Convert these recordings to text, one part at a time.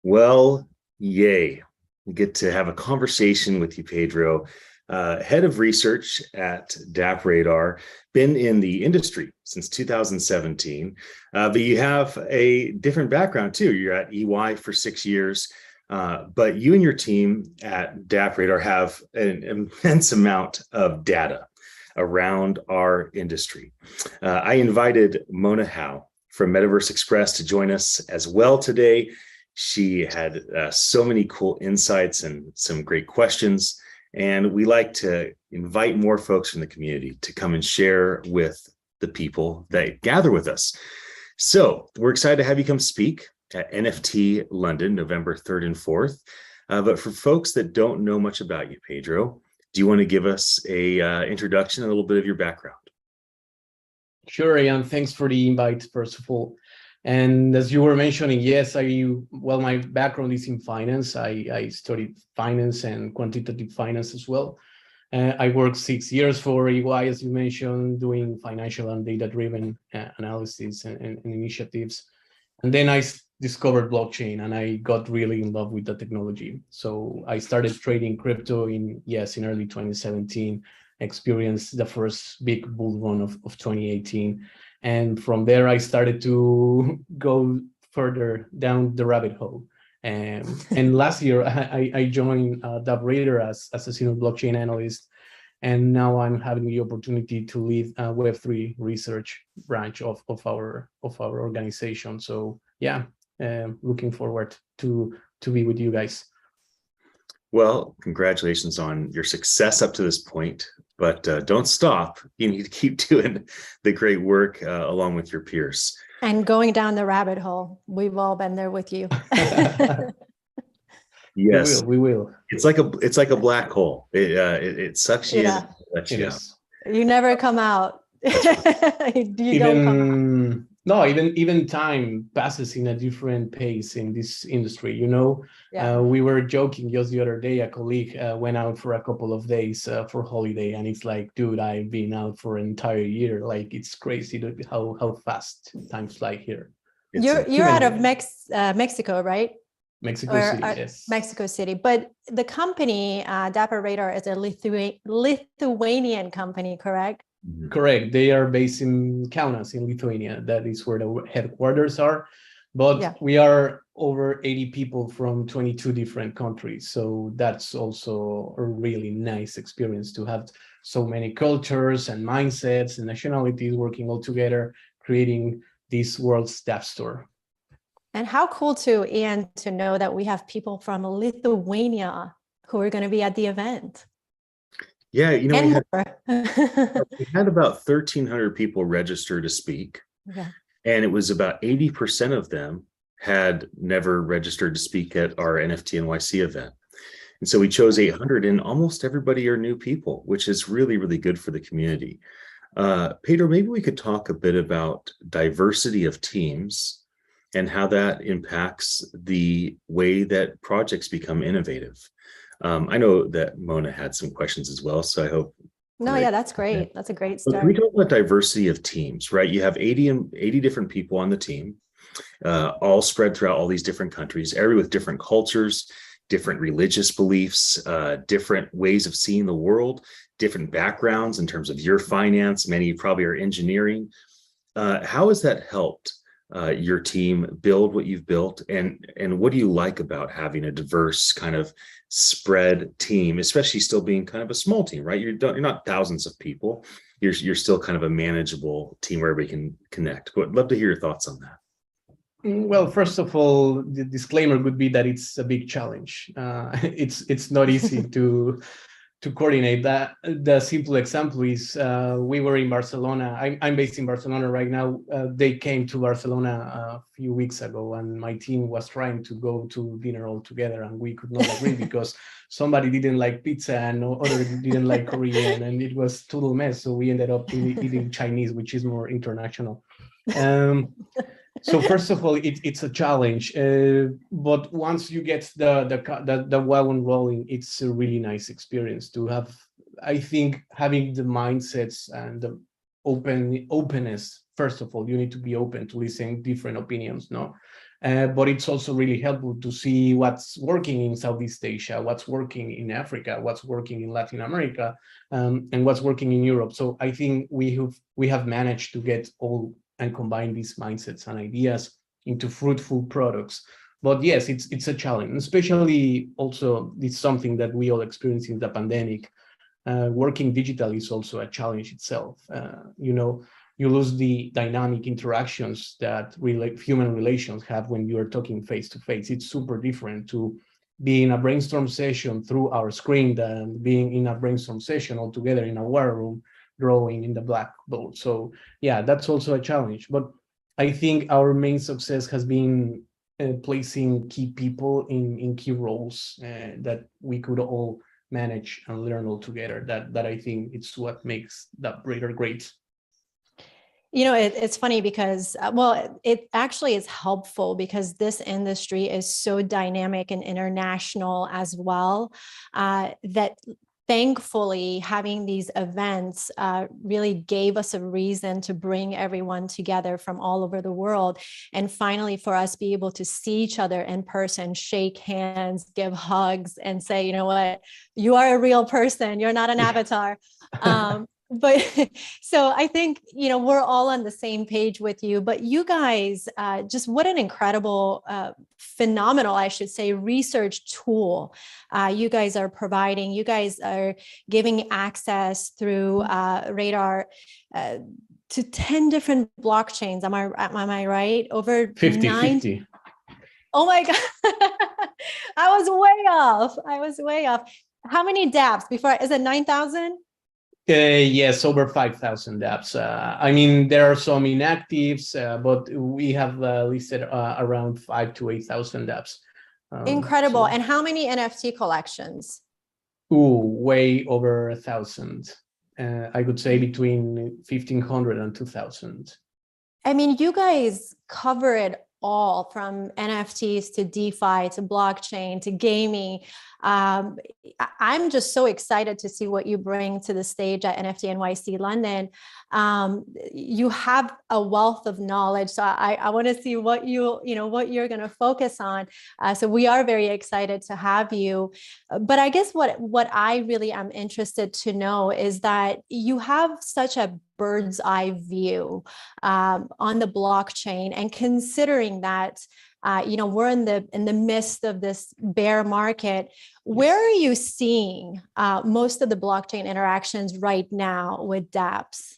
Well, yay. We get to have a conversation with you, Pedro, head of research at DappRadar, been in the industry since 2017, but you have a different background too. You're at EY for 6 years, but you and your team at DappRadar have an immense amount of data around our industry. I invited Mona Howe from Metaverse Express to join us as well today. She had so many cool insights and some great questions. And we like to invite more folks from the community to come and share with the people that gather with us. So we're excited to have you come speak at NFT.London, November 3rd and 4th. But for folks that don't know much about you, Pedro, do you want to give us a introduction, a little bit of your background? Sure, Ian. Thanks for the invite, first of all. And as you were mentioning, yes, my background is in finance. I studied finance and quantitative finance as well. I worked 6 years for EY, as you mentioned, doing financial and data-driven analysis and initiatives. And then I discovered blockchain and I got really in love with the technology. So I started trading crypto in early 2017, experienced the first big bull run of 2018. And from there, I started to go further down the rabbit hole. And last year, I joined DappRadar as a senior blockchain analyst. And now I'm having the opportunity to lead a Web3 research branch of our organization. So yeah, looking forward to be with you guys. Well, congratulations on your success up to this point, but don't stop. You need to keep doing the great work along with your peers. And going down the rabbit hole. We've all been there with you. Yes, we will. It's like a black hole. It sucks you in and lets you out. You never come out. Even time passes in a different pace in this industry. We were joking just the other day. A colleague went out for a couple of days for holiday, and it's like, dude, I've been out for an entire year. Like, it's crazy how fast time flies here. You're out of Mexico, right? Mexico City, yes. Mexico City. But the company, DappRadar, is a Lithuanian company, correct? Mm-hmm. Correct. They are based in Kaunas, in Lithuania. That is where the headquarters are. But we are over 80 people from 22 different countries. So that's also a really nice experience to have so many cultures and mindsets and nationalities working all together, creating this world's Dapp store. And how cool too, Ian, to know that we have people from Lithuania who are going to be at the event. Yeah, we had about 1,300 people register to speak. Yeah. And it was about 80% of them had never registered to speak at our NFT NYC event. And so we chose 800, and almost everybody are new people, which is really, really good for the community. Pedro, maybe we could talk a bit about diversity of teams and how that impacts the way that projects become innovative. I know that Mona had some questions as well, so I hope. That's great. That's a great start. But we talk about diversity of teams, right? You have 80 different people on the team, all spread throughout all these different countries, every with different cultures, different religious beliefs, different ways of seeing the world, different backgrounds in terms of your finance. Many probably are engineering. How has that helped your team build what you've built, and what do you like about having a diverse kind of spread team, especially still being kind of a small team, right? You're not thousands of people. You're still kind of a manageable team where everybody can connect. But I'd love to hear your thoughts on that. Well, first of all, the disclaimer would be that it's a big challenge. It's not easy to coordinate that. The simple example is we were in Barcelona. I'm based in Barcelona right now. They came to Barcelona a few weeks ago, and my team was trying to go to dinner all together, and we could not agree because somebody didn't like pizza and other didn't like Korean, and it was a total mess. So we ended up eating Chinese, which is more international. So first of all, it's a challenge, but once you get the wagon rolling, it's a really nice experience to have. I think having the mindsets and the openness. First of all, you need to be open to listen different opinions, no, But it's also really helpful to see what's working in Southeast Asia, what's working in Africa, what's working in Latin America, and what's working in Europe. So I think we have managed to get all and combine these mindsets and ideas into fruitful products. But yes, it's a challenge, especially also it's something that we all experience in the pandemic. Working digital is also a challenge itself. You lose the dynamic interactions that human relations have when you are talking face to face. It's super different to be in a brainstorm session through our screen than being in a brainstorm session all together in a war room, drawing in the blackboard. So yeah, that's also a challenge. But I think our main success has been placing key people in key roles that we could all manage and learn all together. That I think it's what makes that breeder great. It's funny because, it actually is helpful because this industry is so dynamic and international as well, that thankfully having these events really gave us a reason to bring everyone together from all over the world. And finally, for us be able to see each other in person, shake hands, give hugs, and say, you know what, you are a real person, you're not an avatar. But so I think, we're all on the same page with you, but you guys, just what an incredible, phenomenal, I should say, research tool you guys are providing. You guys are giving access through Radar to 10 different blockchains. Am I right? Over 50. Oh my God. I was way off. How many dApps before? Is it 9,000? Yes, over 5,000 dApps. I mean, there are some inactives, but we have listed around 5,000 to 8,000 dApps. Incredible. And how many NFT collections? Way over 1,000. I could say between 1,500 and 2,000. I mean, you guys cover it all, from NFTs to DeFi to blockchain to gaming. I'm just so excited to see what you bring to the stage at NFT NYC London. You have a wealth of knowledge, so I want to see what what you're going to focus on. So we are very excited to have you. But I guess what I really am interested to know is that you have such a bird's eye view on the blockchain, and considering that we're in the midst of this bear market, where are you seeing most of the blockchain interactions right now with dApps?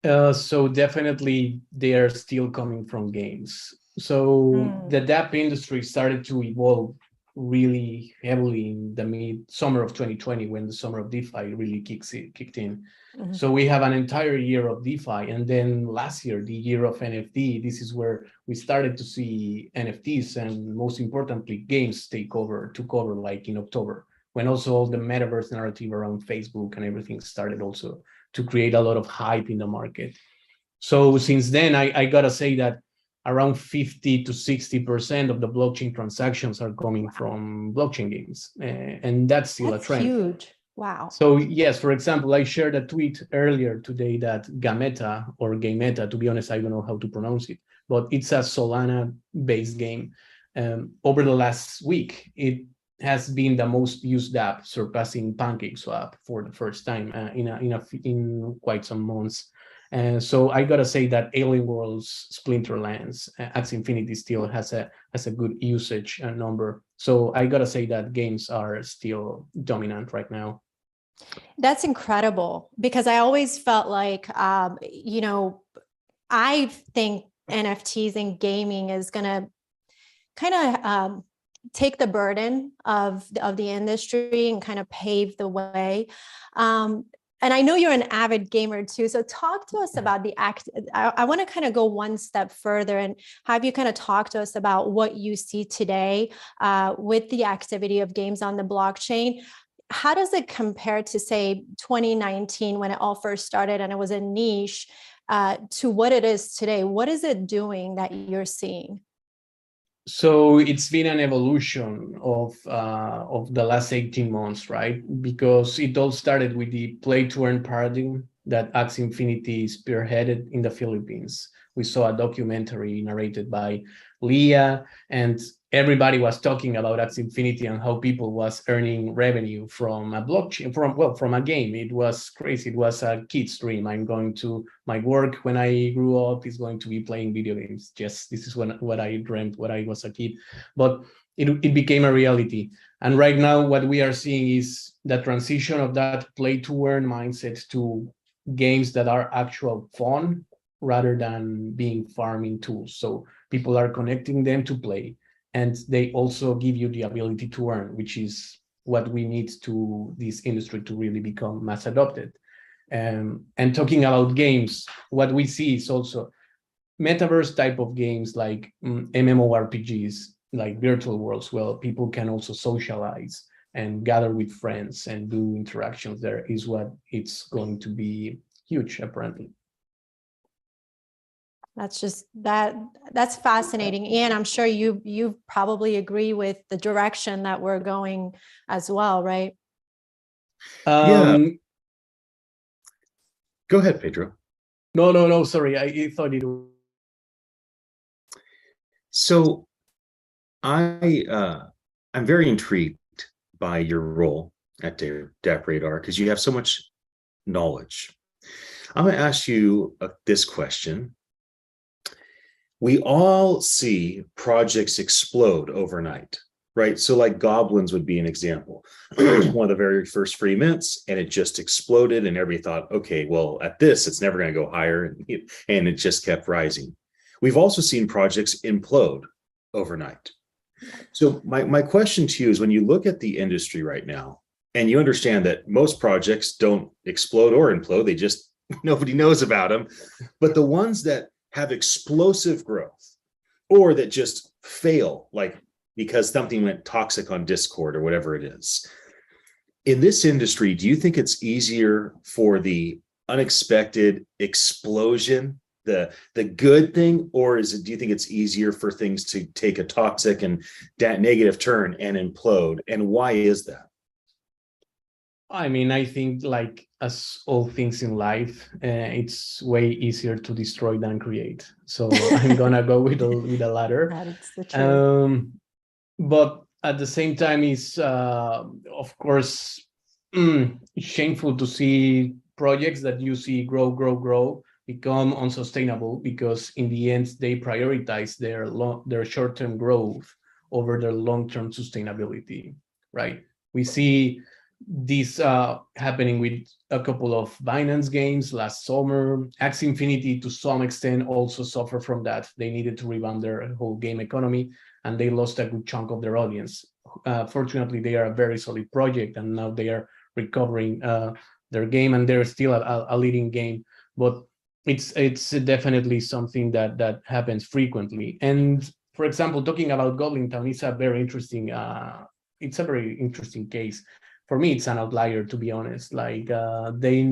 So definitely they are still coming from games. So the dApp industry started to evolve really heavily in the summer of 2020, when the summer of DeFi really kicked in. Mm-hmm. So we have an entire year of DeFi, and then last year, the year of NFT. This is where we started to see NFTs, and most importantly, games took over, like in October, when also all the metaverse narrative around Facebook and everything started also to create a lot of hype in the market. So since then, I gotta say that around 50 to 60% of the blockchain transactions are coming from blockchain games, and that's still a trend. Huge. Wow. So yes, for example, I shared a tweet earlier today that Gameta, or Gameta, to be honest, I don't know how to pronounce it, but it's a Solana-based game. Over the last week, it has been the most used app, surpassing PancakeSwap for the first time in quite some months. And so I gotta say that Alien Worlds, Splinterlands, Axie Infinity still has a good usage number. So I gotta say that games are still dominant right now. That's incredible, because I always felt like, I think NFTs and gaming is gonna kind of take the burden of the industry and kind of pave the way. And I know you're an avid gamer too. So talk to us about I want to kind of go one step further and have you kind of talk to us about what you see today with the activity of games on the blockchain. How does it compare to, say, 2019, when it all first started and it was a niche, to what it is today? What is it doing that you're seeing? So it's been an evolution of the last 18 months, right? Because it all started with the play-to-earn paradigm that Axie Infinity spearheaded in the Philippines. We saw a documentary narrated by Leah, and everybody was talking about Axie Infinity and how people was earning revenue from a blockchain, from a game. It was crazy. It was a kid's dream. I'm going to, my work when I grew up is going to be playing video games. Just this is what I dreamt when I was a kid, but it became a reality. And right now what we are seeing is the transition of that play to earn mindset to games that are actual fun rather than being farming tools. So people are connecting them to play, and they also give you the ability to earn, which is what we need to this industry to really become mass adopted. And talking about games, what we see is also metaverse type of games like MMORPGs, like virtual worlds, where people can also socialize and gather with friends and do interactions there, is what it's going to be huge, apparently. That's fascinating. Ian, I'm sure you probably agree with the direction that we're going as well, right? Yeah. Go ahead, Pedro. No, sorry. I thought it was. So I'm very intrigued by your role at DappRadar because you have so much knowledge. I'm going to ask you this question. We all see projects explode overnight, right? So like Goblins would be an example. One of the very first free mints, and it just exploded, and everybody thought, okay, well, at this, it's never going to go higher, and it just kept rising. We've also seen projects implode overnight. So my question to you is, when you look at the industry right now, and you understand that most projects don't explode or implode, they just, nobody knows about them, but the ones that have explosive growth or that just fail, like because something went toxic on Discord or whatever it is. In this industry, do you think it's easier for the unexpected explosion, the good thing, or do you think it's easier for things to take a toxic and negative turn and implode? And why is that? I mean, I think like as all things in life, it's way easier to destroy than create. So I'm gonna go with the latter. That's the truth. But at the same time, it's of course shameful to see projects that you see grow become unsustainable, because in the end they prioritize their short-term growth over their long-term sustainability, right? We see this happening with a couple of Binance games last summer. Axie Infinity, to some extent, also suffered from that. They needed to revamp their whole game economy, and they lost a good chunk of their audience. Fortunately, they are a very solid project, and now they are recovering their game, and they're still a leading game. But it's definitely something that happens frequently. And for example, talking about Goblin Town, it's a very interesting case. For me, it's an outlier, to be honest. Like they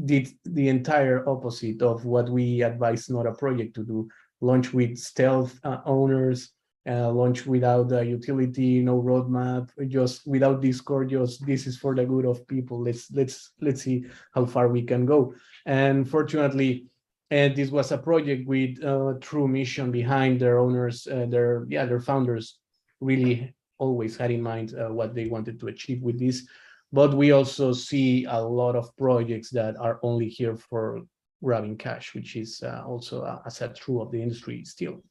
did the entire opposite of what we advise not a project to do. Launch with stealth owners, launch without the utility, no roadmap, just without Discord. Just this is for the good of people. Let's see how far we can go. And fortunately, this was a project with true mission behind. Their owners, their founders really always had in mind what they wanted to achieve with this. But we also see a lot of projects that are only here for grabbing cash, which is also a sad truth of the industry still.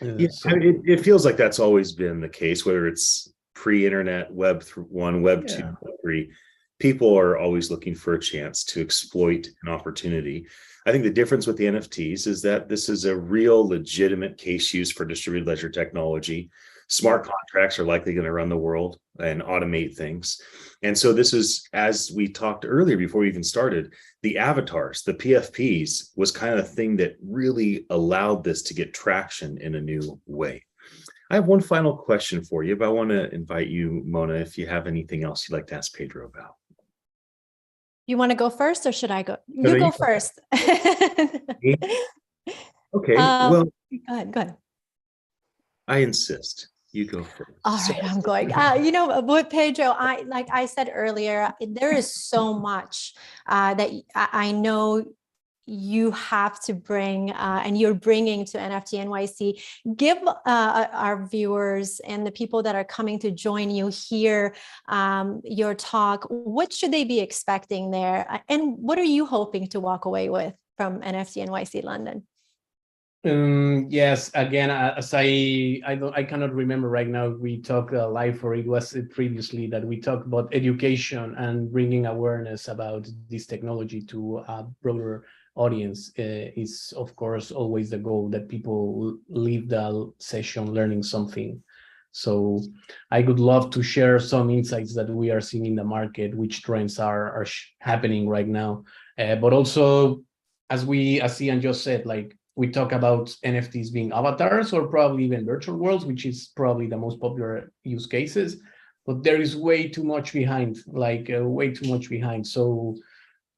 Yeah, so, I mean, it feels like that's always been the case, whether it's pre-internet, Web 1, Web 2, Web 3. People are always looking for a chance to exploit an opportunity. I think the difference with the NFTs is that this is a real legitimate case use for distributed ledger technology. Smart contracts are likely going to run the world and automate things. And so this is, as we talked earlier before we even started, the avatars, the PFPs was kind of the thing that really allowed this to get traction in a new way. I have one final question for you, but I want to invite you, Mona, if you have anything else you'd like to ask Pedro about. You want to go first, or should I go? You go first. Okay, well, go ahead. I insist. You go first. All right, I'm going. You know what, Pedro, like I said earlier, there is so much that I know you have to bring and you're bringing to NFT NYC. Give our viewers and the people that are coming to join you here your talk, what should they be expecting there? And what are you hoping to walk away with from NFT NYC London? Yes, again, as I cannot remember right now, we talked live, or it was previously that we talked about education and bringing awareness about this technology to a broader audience is, of course, always the goal, that people leave the session learning something. So I would love to share some insights that we are seeing in the market, which trends are happening right now. But also, as Ian just said, like, we talk about NFTs being avatars or probably even virtual worlds, which is probably the most popular use cases, but there is way too much behind, way too much behind. So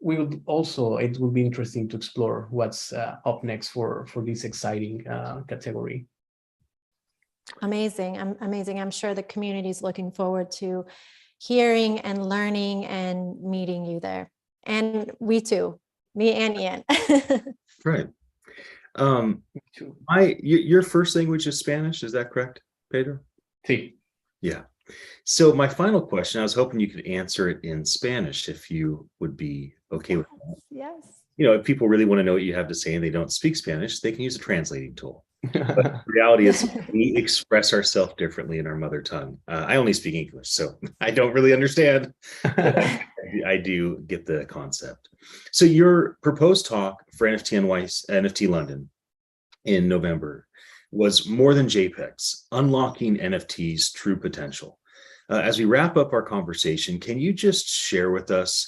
it will be interesting to explore what's up next for this exciting category. Amazing. Amazing. I'm sure the community is looking forward to hearing and learning and meeting you there. And we too, me and Ian. Right. Your first language is Spanish, is that correct, Pedro? Sí. Yeah. So my final question, I was hoping you could answer it in Spanish, if you would be okay with that. Yes. You know, if people really want to know what you have to say and they don't speak Spanish, they can use a translating tool. But the reality is we express ourselves differently in our mother tongue. I only speak English, so I don't really understand. I do get the concept. So your proposed talk for NFT London in November was More Than JPEGs, Unlocking NFT's True Potential. As we wrap up our conversation, can you just share with us,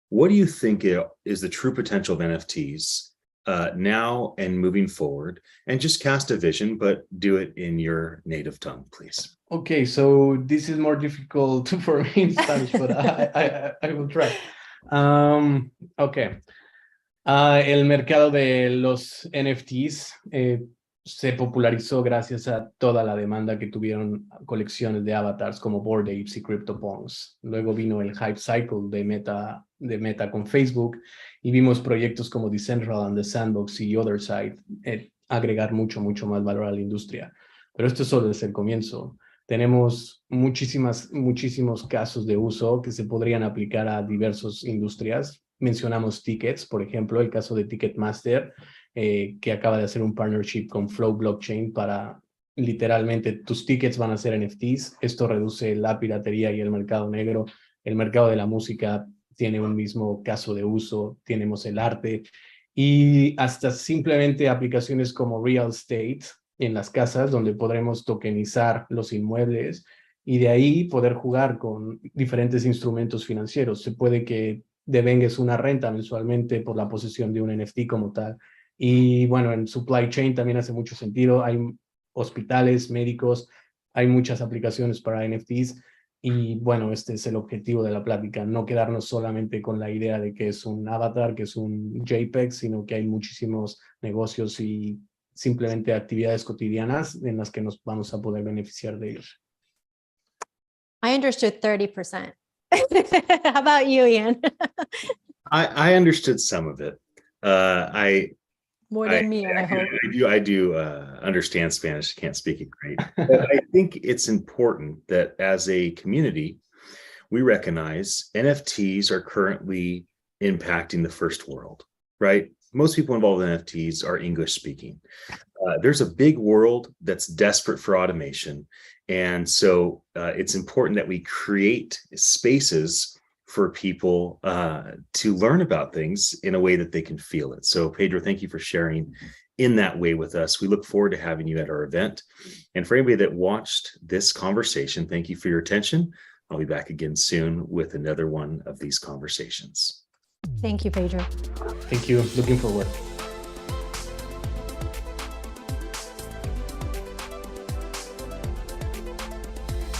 what do you think is the true potential of NFTs now and moving forward? And just cast a vision, but do it in your native tongue, please. Okay, so this is more difficult for me in Spanish, but I will try. Okay. El mercado de los NFTs se popularizó gracias a toda la demanda que tuvieron colecciones de avatars como Bored Apes y CryptoPunks. Luego vino el hype cycle de Meta con Facebook, y vimos proyectos como Decentraland, The Sandbox y Otherside agregar mucho más valor a la industria. Pero esto solo es el comienzo. Tenemos muchísimos casos de uso que se podrían aplicar a diversas industrias. Mencionamos tickets, por ejemplo, el caso de Ticketmaster, que acaba de hacer un partnership con Flow Blockchain para, literalmente, tus tickets van a ser NFTs. Esto reduce la piratería y el mercado negro. El mercado de la música tiene un mismo caso de uso. Tenemos el arte y hasta simplemente aplicaciones como Real Estate en las casas, donde podremos tokenizar los inmuebles y de ahí poder jugar con diferentes instrumentos financieros. Se puede que devengues una renta mensualmente por la posesión de un NFT como tal. Y bueno, en supply chain también hace mucho sentido. Hay hospitales, médicos, hay muchas aplicaciones para NFTs. Y bueno, este es el objetivo de la plática, no quedarnos solamente con la idea de que es un avatar, que es un JPEG, sino que hay muchísimos negocios y simplemente actividades cotidianas en las que nos vamos a poder beneficiar de ellos. I understood 30%. How about you, Ian? I understood some of it. More than me, I hope. I do understand Spanish. Can't speak it great. But I think it's important that as a community, we recognize NFTs are currently impacting the first world, right? Most people involved in NFTs are English speaking. There's a big world that's desperate for automation. And so it's important that we create spaces for people to learn about things in a way that they can feel it. So Pedro, thank you for sharing in that way with us. We look forward to having you at our event. And for anybody that watched this conversation, thank you for your attention. I'll be back again soon with another one of these conversations. Thank you, Pedro. Thank you. Looking forward.